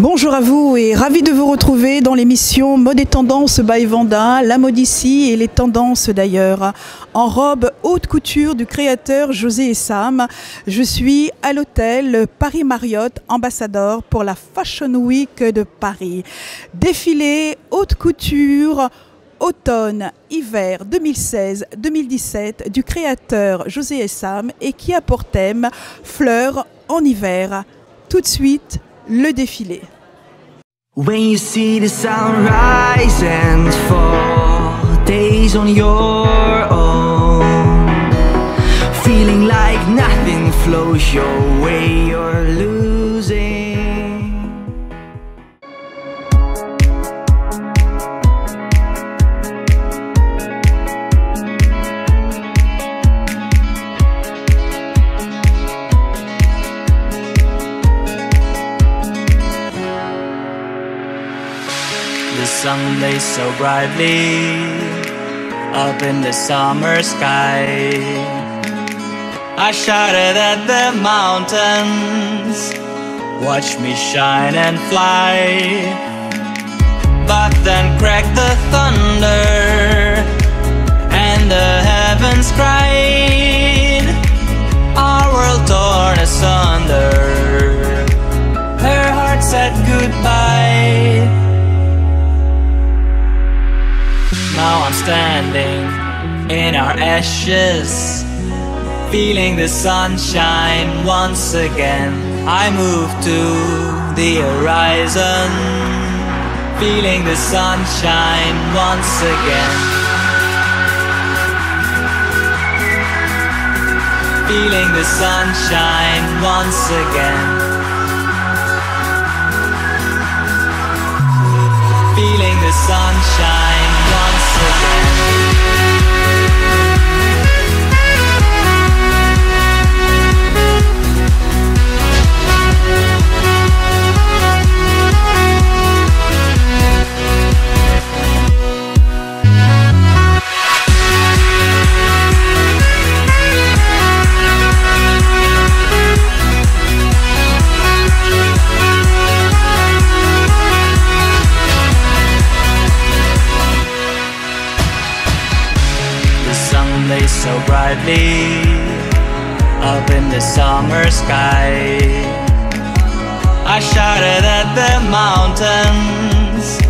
Bonjour à vous et ravi de vous retrouver dans l'émission Mode et Tendance by Vanda, la mode ici et les tendances d'ailleurs. En robe haute couture du créateur José et Sam, je suis à l'hôtel Paris Marriott Ambassador pour la Fashion Week de Paris. Défilé haute couture automne-hiver 2016-2017 du créateur José et Sam et qui a pour thème Fleurs en hiver. Tout de suite, le défilé. When you see the sun rise and fall, days on your own, feeling like nothing flows your way, you're losing. The sun lays so brightly up in the summer sky. I shouted at the mountains, watch me shine and fly. But then cracked the thunder and the heavens cried. Our world torn asunder, her heart said goodbye. Now I'm standing in our ashes, feeling the sunshine once again. I move to the horizon, feeling the sunshine once again. Feeling the sunshine once again. Feeling the sunshine once again. Lays so brightly up in the summer sky. I shouted at the mountains,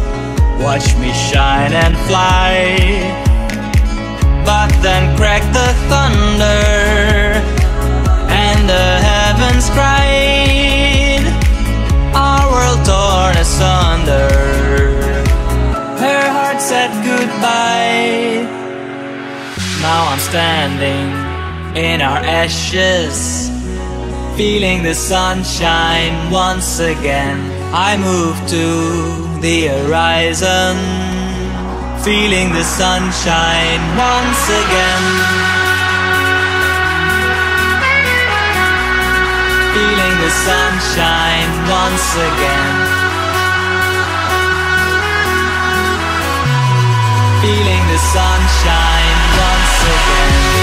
watch me shine and fly. But then cracked the thunder and the heavens cried. Our world torn asunder, her heart said goodbye. Now I'm standing in our ashes, feeling the sunshine once again. I move to the horizon, feeling the sunshine once again. Feeling the sunshine once again. Feeling the sunshine once again.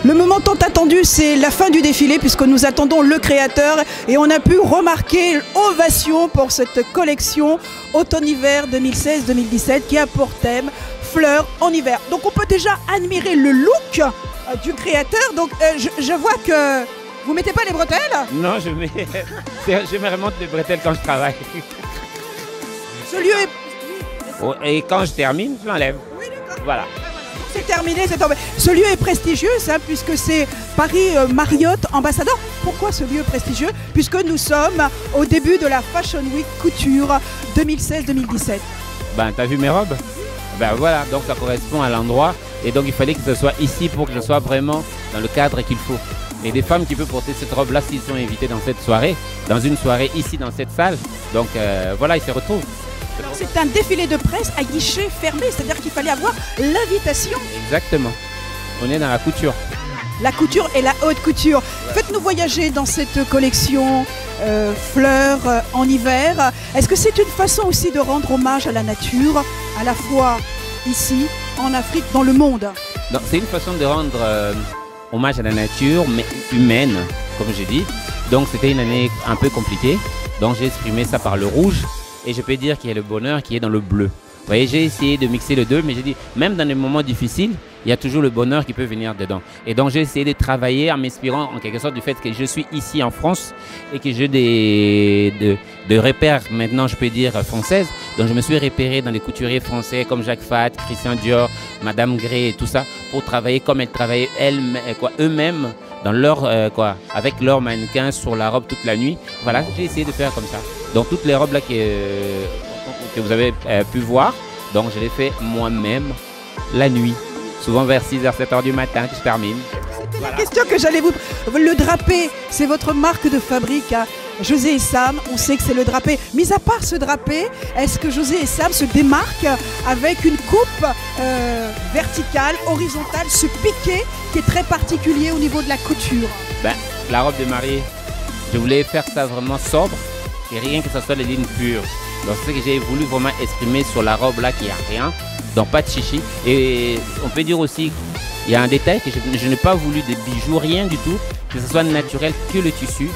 Le moment tant attendu, c'est la fin du défilé puisque nous attendons le créateur et on a pu remarquer ovation pour cette collection automne-hiver 2016-2017 qui a pour thème fleurs en hiver. Donc on peut déjà admirer le look du créateur. Donc je vois que vous mettez pas les bretelles? Non, je me remonte les bretelles quand je travaille. Ce lieu est... Et quand je termine, je l'enlève. Oui, d'accord. Voilà. C'est terminé, c'est tombé. Ce lieu est prestigieux, ça, puisque c'est Paris Marriott Ambassador. Pourquoi ce lieu prestigieux? Puisque nous sommes au début de la Fashion Week Couture 2016-2017. Ben, t'as vu mes robes? Ben voilà, donc ça correspond à l'endroit. Et donc il fallait que ce soit ici pour que je sois vraiment dans le cadre qu'il faut. Et des femmes qui peuvent porter cette robe-là s'ils sont invités dans cette soirée, dans une soirée ici dans cette salle. Donc voilà, ils se retrouvent. Alors c'est un défilé de presse à guichet fermé, c'est-à-dire qu'il fallait avoir l'invitation. Exactement. On est dans la couture. La couture et la haute couture. Faites-nous voyager dans cette collection fleurs en hiver. Est-ce que c'est une façon aussi de rendre hommage à la nature, à la fois ici, en Afrique, dans le monde? C'est une façon de rendre hommage à la nature, mais humaine, comme j'ai dit. Donc c'était une année un peu compliquée. Donc j'ai exprimé ça par le rouge. Et je peux dire qu'il y a le bonheur qui est dans le bleu. Vous voyez, j'ai essayé de mixer les deux, mais j'ai dit, même dans les moments difficiles, il y a toujours le bonheur qui peut venir dedans. Et donc, j'ai essayé de travailler en m'inspirant en quelque sorte du fait que je suis ici en France et que j'ai des repères, maintenant, je peux dire, françaises. Donc, je me suis repéré dans les couturiers français comme Jacques Fat, Christian Dior, Madame Grey et tout ça, pour travailler comme elles travaillaient eux-mêmes dans leur, avec leurs mannequins sur la robe toute la nuit. Voilà, j'ai essayé de faire comme ça. Donc toutes les robes là que vous avez pu voir, donc je les fais moi-même la nuit, souvent vers 6h, 7h du matin que je termine. C'était la question que j'allais vous... Le drapé, c'est votre marque de fabrique, hein. José et Sam, on sait que c'est le drapé. Mis à part ce drapé, est-ce que José et Sam se démarquent avec une coupe verticale, horizontale, ce piqué qui est très particulier au niveau de la couture? La robe de mariée, je voulais faire ça vraiment sobre et rien que ce soit les lignes pures. Donc c'est ce que j'ai voulu vraiment exprimer sur la robe là, qu'il n'y a rien, donc pas de chichi. Et on peut dire aussi, il y a un détail que je n'ai pas voulu de bijoux, rien du tout, que ce soit naturel que le tissu.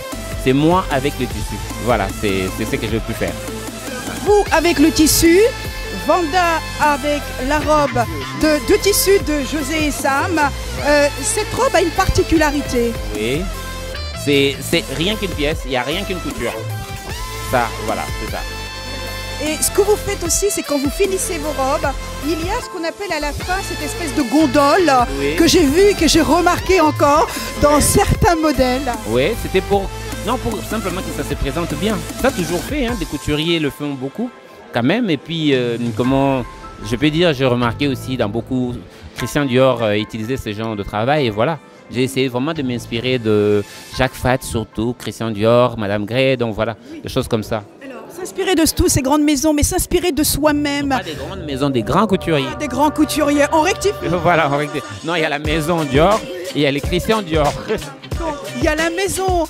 C'est moi avec le tissu. Voilà, c'est ce que je peux faire. Vous avec le tissu, Vanda avec la robe de tissu de José et Sam. Cette robe a une particularité. Oui, c'est rien qu'une pièce, il n'y a rien qu'une couture. Ça, voilà, c'est ça. Et ce que vous faites aussi, c'est quand vous finissez vos robes, il y a ce qu'on appelle à la fin cette espèce de gondole, oui, que j'ai vu et que j'ai remarqué encore dans certains modèles. Oui, c'était pour simplement que ça se présente bien. Ça a toujours fait, hein, des couturiers le font beaucoup quand même. Et puis, comment je peux dire, j'ai remarqué aussi dans beaucoup, Christian Dior utilisait ce genre de travail et voilà. J'ai essayé vraiment de m'inspirer de Jacques Fat surtout, Christian Dior, Madame Grey, donc voilà, des choses comme ça. S'inspirer de toutes ces grandes maisons, mais s'inspirer de soi-même. Pas des grandes maisons, des grands couturiers. Des grands couturiers, on rectifie. Voilà, on rectifie. Non, il y a la maison Dior et il y a les Christian Dior. Donc, il y a la maison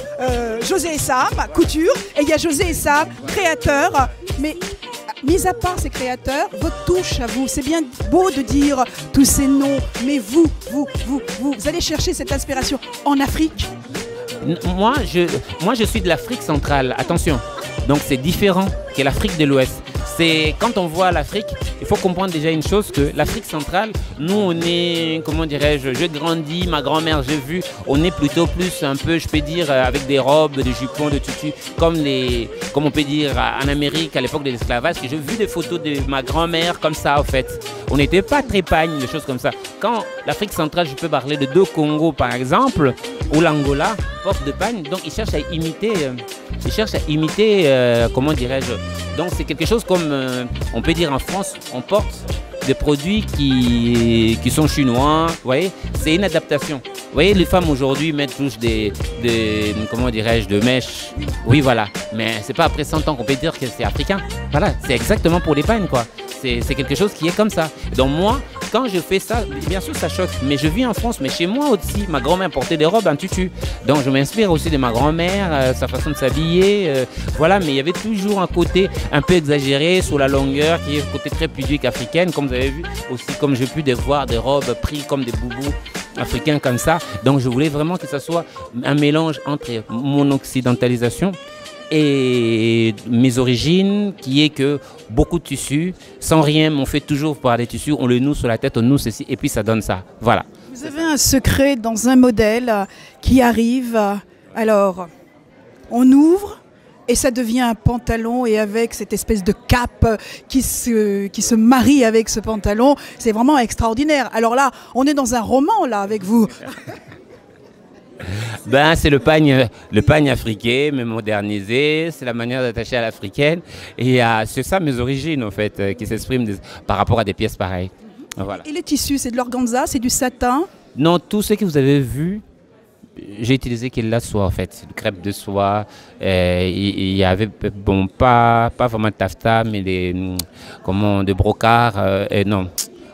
José et Sam, couture, et il y a José et Sam, créateur. Mais mis à part ces créateurs, votre touche à vous, c'est bien beau de dire tous ces noms, mais vous allez chercher cette inspiration en Afrique? Moi, je suis de l'Afrique centrale, attention. Donc c'est différent que l'Afrique de l'Ouest. Quand on voit l'Afrique, il faut comprendre déjà une chose, que l'Afrique centrale, nous on est, comment dirais-je, je grandis, ma grand-mère j'ai vu, on est plutôt plus un peu, je peux dire, avec des robes, des jupons, des tutus, comme on peut dire en Amérique à l'époque de l'esclavage, que j'ai vu des photos de ma grand-mère comme ça en fait. On n'était pas très pagne, des choses comme ça. Quand l'Afrique centrale, je peux parler de deux Congo par exemple, ou l'Angola, porte de pagne, donc ils cherchent à imiter, comment dirais-je, donc c'est quelque chose comme, on peut dire en France, on porte des produits qui sont chinois, vous voyez, c'est une adaptation. Vous voyez, les femmes aujourd'hui mettent tous comment dirais-je, de mèches, oui voilà, mais c'est pas après 100 ans qu'on peut dire que c'est africain, voilà, c'est exactement pour les pagnes quoi. C'est quelque chose qui est comme ça. Donc moi, quand je fais ça, bien sûr ça choque, mais je vis en France, mais chez moi aussi, ma grand-mère portait des robes en tutu. Donc je m'inspire aussi de ma grand-mère, sa façon de s'habiller, voilà, mais il y avait toujours un côté un peu exagéré sur la longueur, qui est le côté très pudique africaine, comme vous avez vu, aussi comme j'ai pu voir des robes prises comme des boubous africain comme ça. Donc je voulais vraiment que ça soit un mélange entre mon occidentalisation et mes origines, qui est que beaucoup de tissus, sans rien, on fait toujours par des tissus, on le noue sur la tête, on noue ceci, et puis ça donne ça. Voilà. Vous avez un secret dans un modèle qui arrive, alors on ouvre et ça devient un pantalon, et avec cette espèce de cape qui se marie avec ce pantalon, c'est vraiment extraordinaire. Alors là, on est dans un roman là avec vous. Ben, c'est le pagne africain, mais modernisé, c'est la manière d'attacher à l'africaine, et c'est ça mes origines en fait, qui s'expriment par rapport à des pièces pareilles. Voilà. Et les tissus, c'est de l'organza, c'est du satin? Non, tout ce que vous avez vu, j'ai utilisé que de la soie en fait, du crêpe de soie. Il y avait bon pas vraiment de taffetas, mais des brocart, non,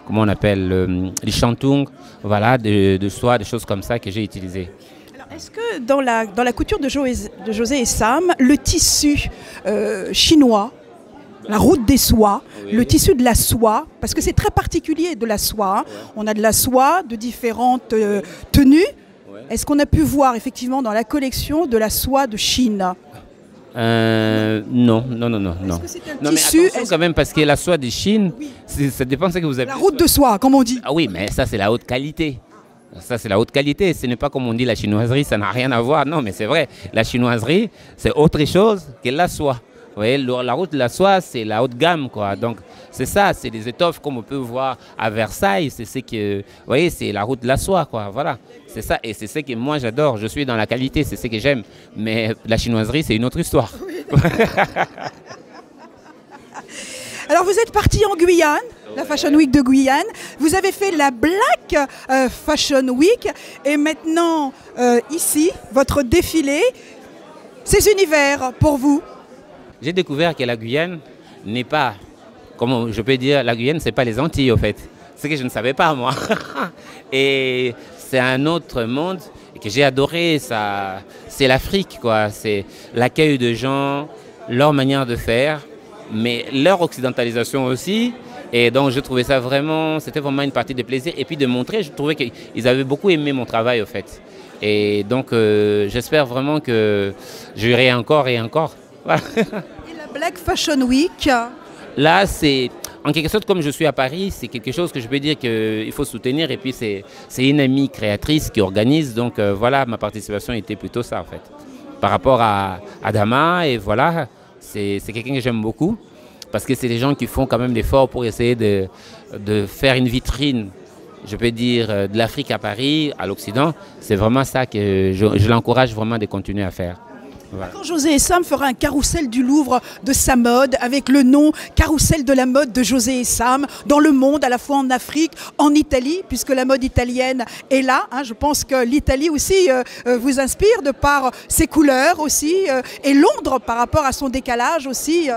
comment on appelle les chantung, voilà, de soie, des choses comme ça que j'ai utilisées. Est-ce que dans la couture de José et Sam, le tissu chinois, la route des soies, oui, le tissu de la soie, parce que c'est très particulier de la soie, ouais. On a de la soie de différentes tenues. Ouais. Est-ce qu'on a pu voir effectivement dans la collection de la soie de Chine? Non. Est-ce que c'est un non, tissu, mais attention quand même, parce que la soie de Chine, oui, ça dépend de ce que vous avez. La route de soie, comme on dit. Ah oui, mais ça c'est la haute qualité. Ça, c'est la haute qualité. Ce n'est pas comme on dit la chinoiserie, ça n'a rien à voir. Non, mais c'est vrai. La chinoiserie, c'est autre chose que la soie. Vous voyez, la route de la soie, c'est la haute gamme, quoi. Donc, c'est ça, c'est des étoffes comme on peut voir à Versailles. C'est ce que, vous voyez, c'est la route de la soie, quoi. Voilà. C'est ça. Et c'est ce que moi, j'adore. Je suis dans la qualité, c'est ce que j'aime. Mais la chinoiserie, c'est une autre histoire. Oui. Alors, vous êtes parti en Guyane, la Fashion Week de Guyane. Vous avez fait la Black Fashion Week. Et maintenant, ici, votre défilé, ces univers pour vous. J'ai découvert que la Guyane n'est pas, comment je peux dire, la Guyane, c'est pas les Antilles, au fait. C'est que je ne savais pas, moi. Et c'est un autre monde que j'ai adoré. C'est l'Afrique, quoi. C'est l'accueil de gens, leur manière de faire, mais leur occidentalisation aussi. Et donc, je trouvais ça vraiment, c'était vraiment une partie de plaisir. Et puis de montrer, je trouvais qu'ils avaient beaucoup aimé mon travail, au fait. Et donc, j'espère vraiment que j'irai encore et encore. Voilà. Et la Black Fashion Week? Là, c'est en quelque sorte, comme je suis à Paris, c'est quelque chose que je peux dire qu'il faut soutenir. Et puis, c'est une amie créatrice qui organise. Donc, voilà, ma participation était plutôt ça, en fait. Par rapport à Adama, et voilà, c'est quelqu'un que j'aime beaucoup. Parce que c'est des gens qui font quand même l'effort pour essayer de faire une vitrine, je peux dire, de l'Afrique à Paris, à l'Occident. C'est vraiment ça que je l'encourage vraiment de continuer à faire. Voilà. Quand José et Sam fera un carrousel du Louvre de sa mode, avec le nom Carrousel de la mode de José et Sam, dans le monde, à la fois en Afrique, en Italie, puisque la mode italienne est là. Hein, je pense que l'Italie aussi vous inspire de par ses couleurs aussi, et Londres par rapport à son décalage aussi.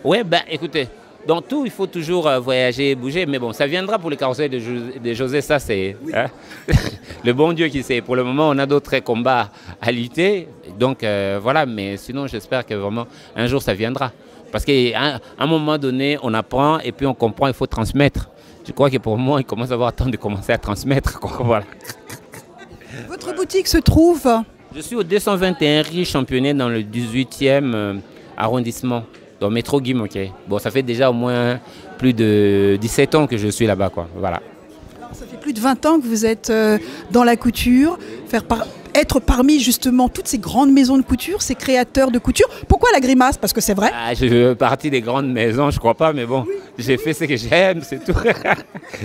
Oui, ben écoutez, dans tout, il faut toujours voyager et bouger, mais bon, ça viendra pour le carrousel de José, ça c'est hein, le bon Dieu qui sait. Pour le moment, on a d'autres combats à lutter, donc voilà, mais sinon j'espère que vraiment un jour ça viendra. Parce qu'à un moment donné, on apprend et puis on comprend, il faut transmettre. Je crois que pour moi, il commence à avoir temps de commencer à transmettre, quoi, voilà. Votre boutique se trouve? Je suis au 221 rue Championnet dans le 18e arrondissement. Dans le métro Guy Moquet. Bon, ça fait déjà au moins plus de 17 ans que je suis là-bas, quoi. Voilà. Alors, ça fait plus de 20 ans que vous êtes dans la couture, être parmi justement toutes ces grandes maisons de couture, ces créateurs de couture. Pourquoi la grimace? Parce que c'est vrai. Ah, je fais partie des grandes maisons, je crois pas, mais bon, oui. J'ai fait ce que j'aime, c'est tout.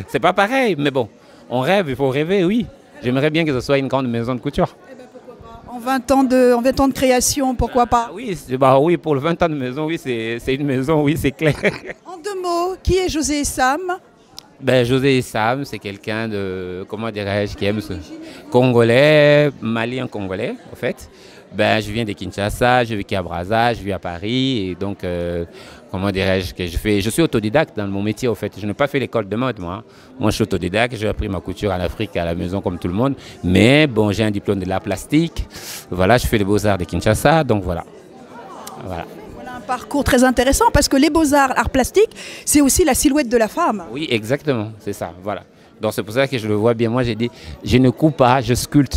C'est pas pareil, mais bon, on rêve, il faut rêver, oui. J'aimerais bien que ce soit une grande maison de couture. En 20 ans de création, pourquoi pas? Oui, bah oui, pour le 20 ans de maison, oui, c'est une maison, oui, c'est clair. En 2 mots, qui est José et Sam? Ben, José et Sam, c'est quelqu'un de, comment dirais-je, qui aime ce Congolais, malien congolais, en fait. Ben, je viens de Kinshasa, je vis à Brazza, je vis à Paris, et donc, comment dirais-je, que je suis autodidacte dans mon métier, en fait. Je n'ai pas fait l'école de mode, moi. Moi, je suis autodidacte, j'ai appris ma couture en Afrique, à la maison, comme tout le monde. Mais, bon, j'ai un diplôme de l'art plastique. Voilà, je fais les beaux-arts de Kinshasa, donc voilà. Voilà. Voilà un parcours très intéressant, parce que les beaux-arts, art plastique, c'est aussi la silhouette de la femme. Oui, exactement, c'est ça, voilà. Donc c'est pour ça que je le vois bien. Moi j'ai dit, je ne coupe pas, je sculpte.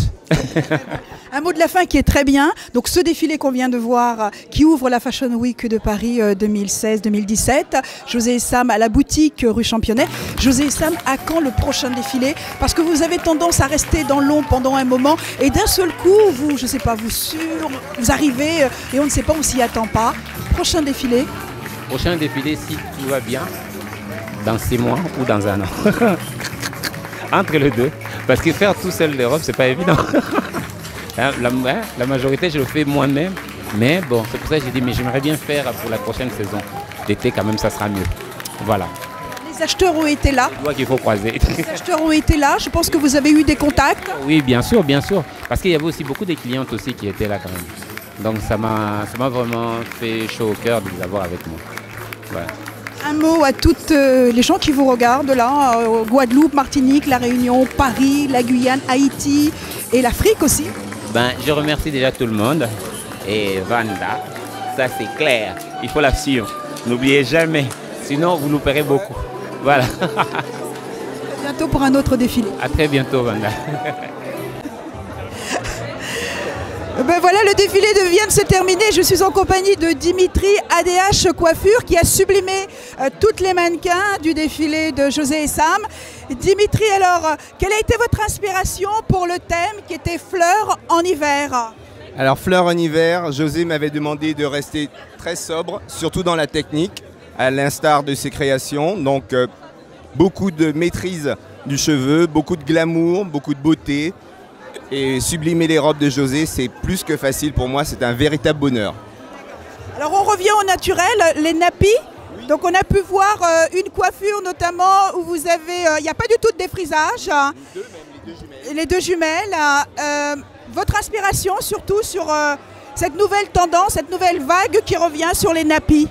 Un mot de la fin qui est très bien. Donc ce défilé qu'on vient de voir, qui ouvre la Fashion Week de Paris 2016-2017. José et Sam à la boutique rue Championnet. José et Sam, à quand le prochain défilé? Parce que vous avez tendance à rester dans l'ombre pendant un moment et d'un seul coup, vous, je sais pas, vous arrivez et on ne sait pas, on s'y attend pas. Prochain défilé? Prochain défilé, si tout va bien, dans 6 mois ou dans 1 an. Entre les deux. Parce que faire tout seul les robes, c'est pas évident. La majorité, je le fais moi-même. Mais bon, c'est pour ça que j'ai dit, mais j'aimerais bien faire pour la prochaine saison. L'été, quand même, ça sera mieux. Voilà. Les acheteurs ont été là. Je vois qu'il faut croiser. Les acheteurs ont été là. Je pense que vous avez eu des contacts. Oui, bien sûr, bien sûr. Parce qu'il y avait aussi beaucoup de clientes aussi qui étaient là quand même. Donc ça m'a vraiment fait chaud au cœur de les avoir avec moi. Voilà. Un mot à toutes les gens qui vous regardent là, Guadeloupe, Martinique, La Réunion, Paris, la Guyane, Haïti et l'Afrique aussi. Ben, je remercie déjà tout le monde. Et Vanda, ça c'est clair, il faut la suivre. N'oubliez jamais, sinon vous nous paierez beaucoup. Voilà. À bientôt pour un autre défilé. À très bientôt, Vanda. Ben voilà, le défilé vient de se terminer. Je suis en compagnie de Dimitri ADH Coiffure qui a sublimé toutes les mannequins du défilé de José et Sam. Dimitri, alors, quelle a été votre inspiration pour le thème qui était fleurs en hiver? Alors fleurs en hiver, José m'avait demandé de rester très sobre, surtout dans la technique, à l'instar de ses créations. Donc beaucoup de maîtrise du cheveu, beaucoup de glamour, beaucoup de beauté. Et sublimer les robes de José, c'est plus que facile pour moi, c'est un véritable bonheur. Alors on revient au naturel, les nappies. Oui. Donc on a pu voir une coiffure notamment où vous avez, il n'y a pas du tout de défrisage. Les deux jumelles. Votre inspiration surtout sur cette nouvelle tendance, cette nouvelle vague qui revient sur les nappies.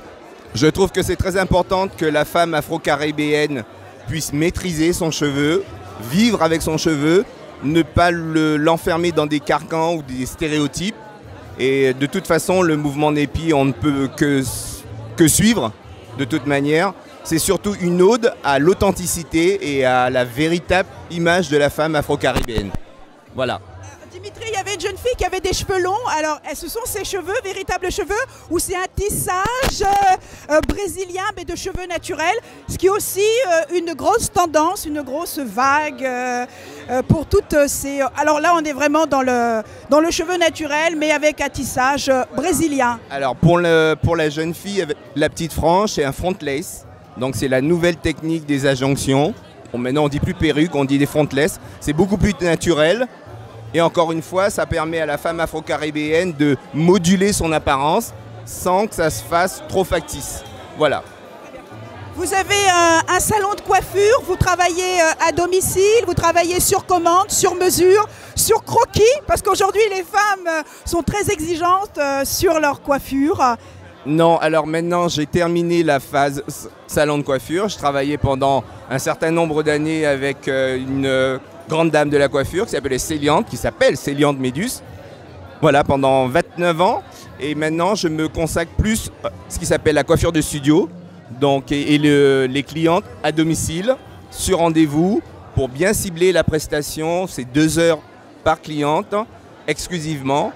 Je trouve que c'est très important que la femme afro-caribéenne puisse maîtriser son cheveu, vivre avec son cheveu, ne pas l'enfermer dans des carcans ou des stéréotypes. Et de toute façon, le mouvement Nappy, on ne peut que suivre de toute manière. C'est surtout une ode à l'authenticité et à la véritable image de la femme afro-caribéenne. Voilà. Dimitri, il y avait une jeune fille qui avait des cheveux longs. Alors, ce sont ses cheveux, véritables cheveux, ou c'est un tissage brésilien, mais de cheveux naturels, ce qui est aussi une grosse tendance, une grosse vague pour toutes ces... Alors là, on est vraiment dans le cheveu naturel, mais avec un tissage brésilien. Alors, pour la jeune fille, avec la petite frange, c'est un front lace. Donc, c'est la nouvelle technique des adjonctions. Bon, maintenant, on dit plus perruque, on dit des frontless. C'est beaucoup plus naturel. Et encore une fois, ça permet à la femme afro-caribéenne de moduler son apparence sans que ça se fasse trop factice. Voilà. Vous avez un salon de coiffure, vous travaillez à domicile, vous travaillez sur commande, sur mesure, sur croquis, parce qu'aujourd'hui les femmes sont très exigeantes sur leur coiffure. Non, alors maintenant j'ai terminé la phase salon de coiffure. Je travaillais pendant un certain nombre d'années avec une grande dame de la coiffure qui s'appelle Céliante Médus. Voilà, pendant 29 ans. Et maintenant je me consacre plus à ce qui s'appelle la coiffure de studio. Donc, les clientes à domicile, sur rendez-vous, pour bien cibler la prestation. C'est 2 heures par cliente, exclusivement.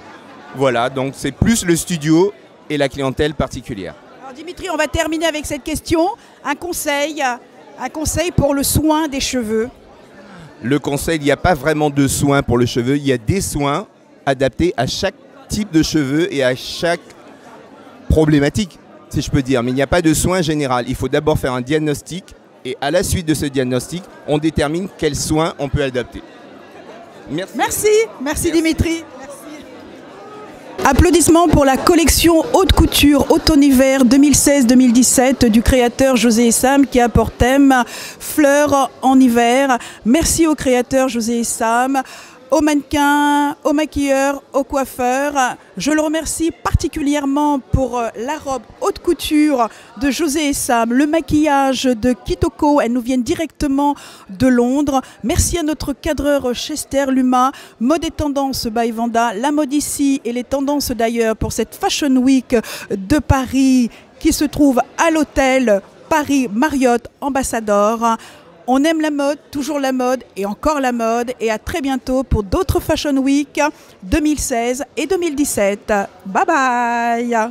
Voilà, donc c'est plus le studio et la clientèle particulière. Alors Dimitri, on va terminer avec cette question. Un conseil pour le soin des cheveux. Le conseil, il n'y a pas vraiment de soins pour le cheveu. Il y a des soins adaptés à chaque type de cheveux et à chaque problématique, si je peux dire. Mais il n'y a pas de soin général. Il faut d'abord faire un diagnostic et à la suite de ce diagnostic, on détermine quels soins on peut adapter. Merci. Merci Dimitri. Applaudissements pour la collection haute couture automne-hiver 2016-2017 du créateur José et Sam qui a pour thème fleurs en hiver. Merci au créateur José et Sam, aux mannequins, aux maquilleurs, aux coiffeurs. Je le remercie particulièrement pour la robe haute couture de José et Sam, le maquillage de Kitoko, elles nous viennent directement de Londres. Merci à notre cadreur Chester Luma, mode et tendance by Vanda, la mode ici et les tendances d'ailleurs pour cette Fashion Week de Paris qui se trouve à l'hôtel Paris Marriott Ambassador. On aime la mode, toujours la mode et encore la mode. Et à très bientôt pour d'autres Fashion Week 2016 et 2017. Bye bye!